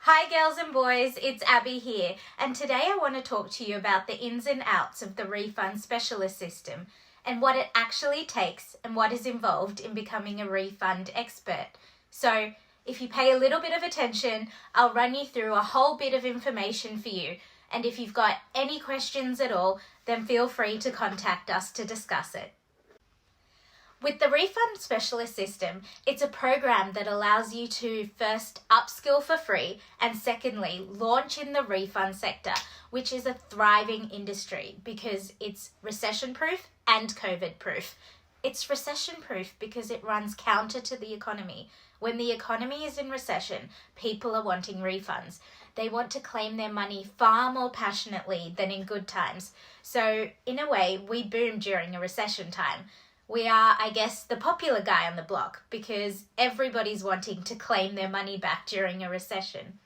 Hi girls and boys, it's Abby here, and today I want to talk to you about the ins and outs of the refund specialist system and what it actually takes and what is involved in becoming a refund expert. So if you pay a little bit of attention, I'll run you through a whole bit of information for you, and if you've got any questions at all, then feel free to contact us to discuss it. With the Refund Specialist System, it's a program that allows you to first upskill for free and secondly, launch in the refund sector, which is a thriving industry because it's recession-proof and COVID-proof. It's recession-proof because it runs counter to the economy. When the economy is in recession, people are wanting refunds. They want to claim their money far more passionately than in good times. So in a way, we boom during a recession time. We are, I guess, the popular guy on the block because everybody's wanting to claim their money back during a recession.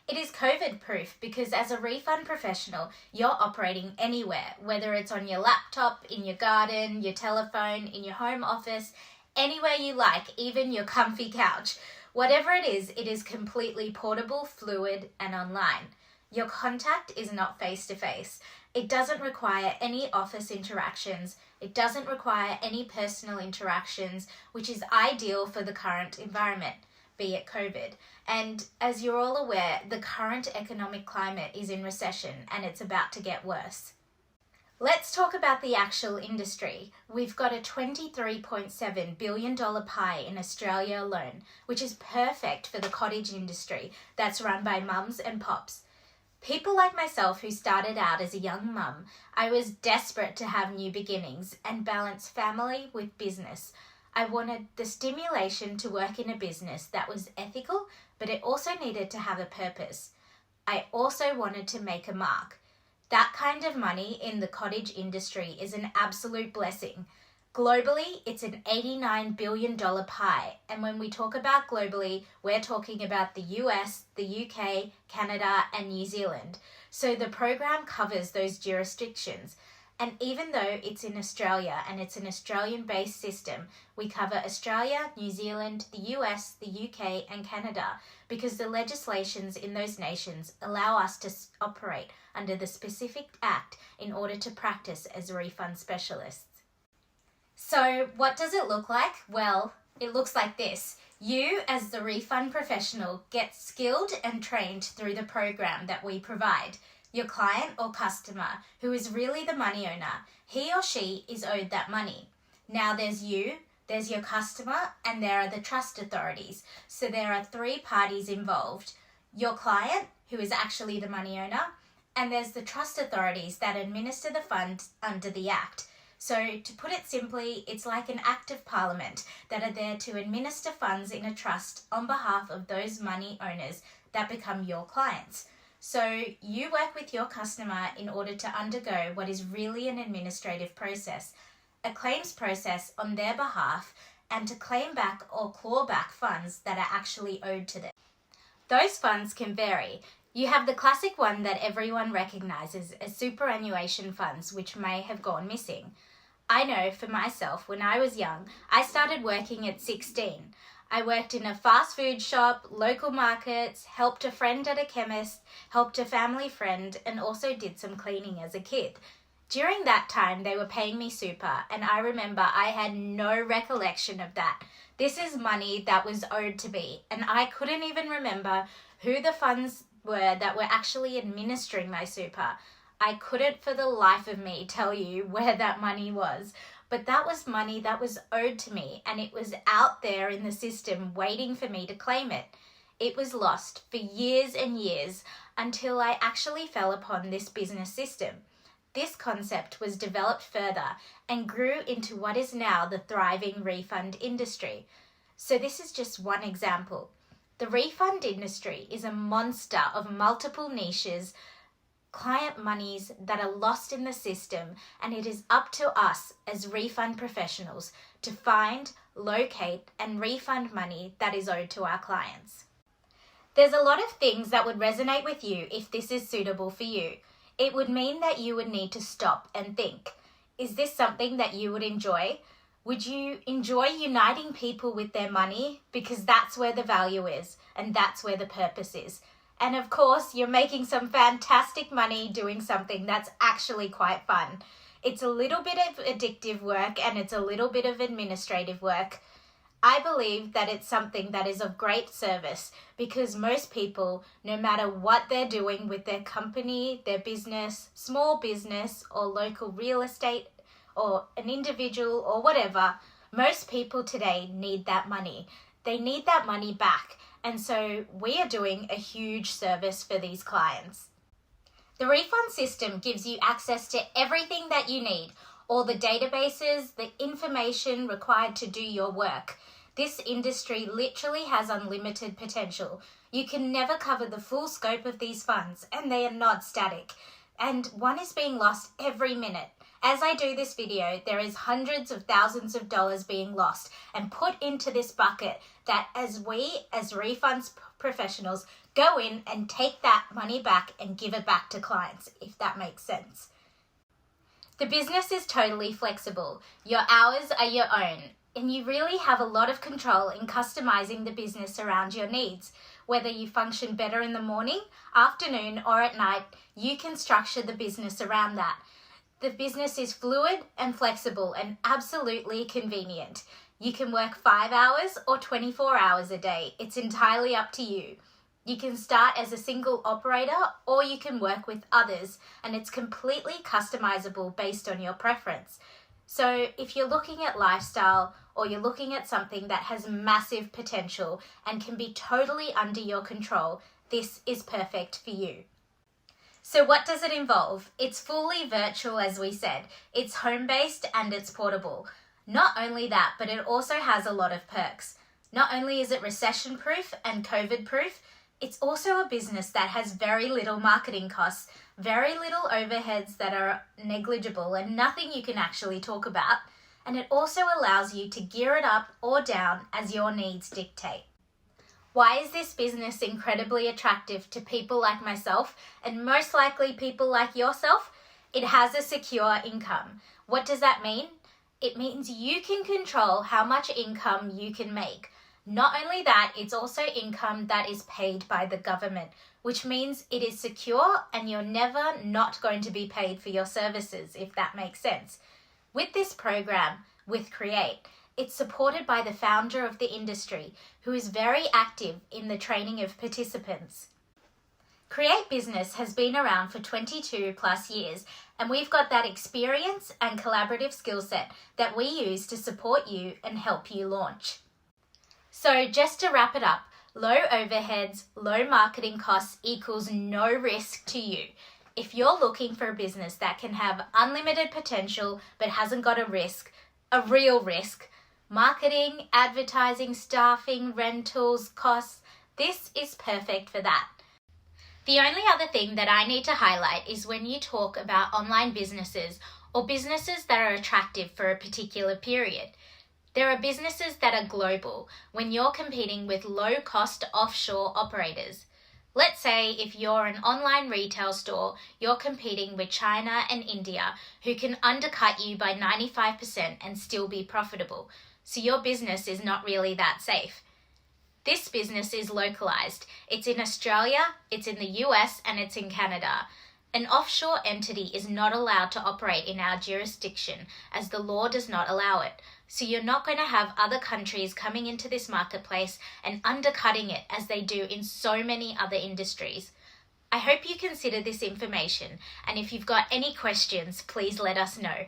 It is COVID-proof because as a refund professional, you're operating anywhere, whether it's on your laptop, in your garden, your telephone, in your home office, anywhere you like, even your comfy couch. Whatever it is completely portable, fluid, and online. Your contact is not face-to-face. It doesn't require any office interactions. It doesn't require any personal interactions, which is ideal for the current environment, be it COVID. And as you're all aware, the current economic climate is in recession and it's about to get worse. Let's talk about the actual industry. We've got a $23.7 billion pie in Australia alone, which is perfect for the cottage industry that's run by mums and pops. People like myself who started out as a young mum, I was desperate to have new beginnings and balance family with business. I wanted the stimulation to work in a business that was ethical, but it also needed to have a purpose. I also wanted to make a mark. That kind of money in the cottage industry is an absolute blessing. Globally, it's an $89 billion pie, and when we talk about globally, we're talking about the US, the UK, Canada, and New Zealand. So the program covers those jurisdictions, and even though it's in Australia and it's an Australian-based system, we cover Australia, New Zealand, the US, the UK, and Canada, because the legislations in those nations allow us to operate under the specific act in order to practice as refund specialists. So what does it look like? Well, it looks like this. You, as the refund professional, get skilled and trained through the program that we provide. Your client or customer, who is really the money owner, he or she is owed that money. Now there's you, there's your customer, and there are the trust authorities. So there are three parties involved. Your client, who is actually the money owner, and there's the trust authorities that administer the fund under the Act. So to put it simply, it's like an act of parliament that are there to administer funds in a trust on behalf of those money owners that become your clients. So you work with your customer in order to undergo what is really an administrative process, a claims process on their behalf, and to claim back or claw back funds that are actually owed to them. Those funds can vary. You have the classic one that everyone recognises as superannuation funds, which may have gone missing. I know for myself, when I was young, I started working at 16. I worked in a fast food shop, local markets, helped a friend at a chemist, helped a family friend, and also did some cleaning as a kid. During that time, they were paying me super, and I remember I had no recollection of that. This is money that was owed to me, and I couldn't even remember who the funds were that were actually administering my super. I couldn't for the life of me tell you where that money was, but that was money that was owed to me, and it was out there in the system waiting for me to claim it. It was lost for years and years until I actually fell upon this business system. This concept was developed further and grew into what is now the thriving refund industry. So this is just one example. The refund industry is a monster of multiple niches, client monies that are lost in the system, and it is up to us as refund professionals to find, locate, and refund money that is owed to our clients. There's a lot of things that would resonate with you if this is suitable for you. It would mean that you would need to stop and think, is this something that you would enjoy? Would you enjoy uniting people with their money? Because that's where the value is and that's where the purpose is. And of course, you're making some fantastic money doing something that's actually quite fun. It's a little bit of addictive work and it's a little bit of administrative work. I believe that it's something that is of great service because most people, no matter what they're doing with their company, their business, small business or local real estate or an individual or whatever, most people today need that money. They need that money back. And so we are doing a huge service for these clients. The refund system gives you access to everything that you need, all the databases, the information required to do your work. This industry literally has unlimited potential. You can never cover the full scope of these funds, and they are not static. And one is being lost every minute. As I do this video, there is hundreds of thousands of dollars being lost and put into this bucket that as refunds professionals, go in and take that money back and give it back to clients, if that makes sense. The business is totally flexible. Your hours are your own, and you really have a lot of control in customizing the business around your needs. Whether you function better in the morning, afternoon, or at night, you can structure the business around that. The business is fluid and flexible and absolutely convenient. You can work 5 hours or 24 hours a day. It's entirely up to you. You can start as a single operator or you can work with others, and it's completely customizable based on your preference. So if you're looking at lifestyle or you're looking at something that has massive potential and can be totally under your control, this is perfect for you. So what does it involve? It's fully virtual, as we said. It's home-based and it's portable. Not only that, but it also has a lot of perks. Not only is it recession-proof and COVID-proof, it's also a business that has very little marketing costs, very little overheads that are negligible and nothing you can actually talk about. And it also allows you to gear it up or down as your needs dictate. Why is this business incredibly attractive to people like myself and most likely people like yourself? It has a secure income. What does that mean? It means you can control how much income you can make. Not only that, it's also income that is paid by the government, which means it is secure and you're never not going to be paid for your services, if that makes sense. With this program, with Create, it's supported by the founder of the industry, who is very active in the training of participants. Create Business has been around for 22 plus years, and we've got that experience and collaborative skill set that we use to support you and help you launch. So just to wrap it up, low overheads, low marketing costs equals no risk to you. If you're looking for a business that can have unlimited potential but hasn't got a real risk, marketing, advertising, staffing, rentals, costs, this is perfect for that. The only other thing that I need to highlight is when you talk about online businesses or businesses that are attractive for a particular period. There are businesses that are global when you're competing with low-cost offshore operators. Let's say if you're an online retail store, you're competing with China and India, who can undercut you by 95% and still be profitable. So your business is not really that safe. This business is localized. It's in Australia, it's in the US, and it's in Canada. An offshore entity is not allowed to operate in our jurisdiction as the law does not allow it. So you're not going to have other countries coming into this marketplace and undercutting it as they do in so many other industries. I hope you consider this information, and if you've got any questions, please let us know.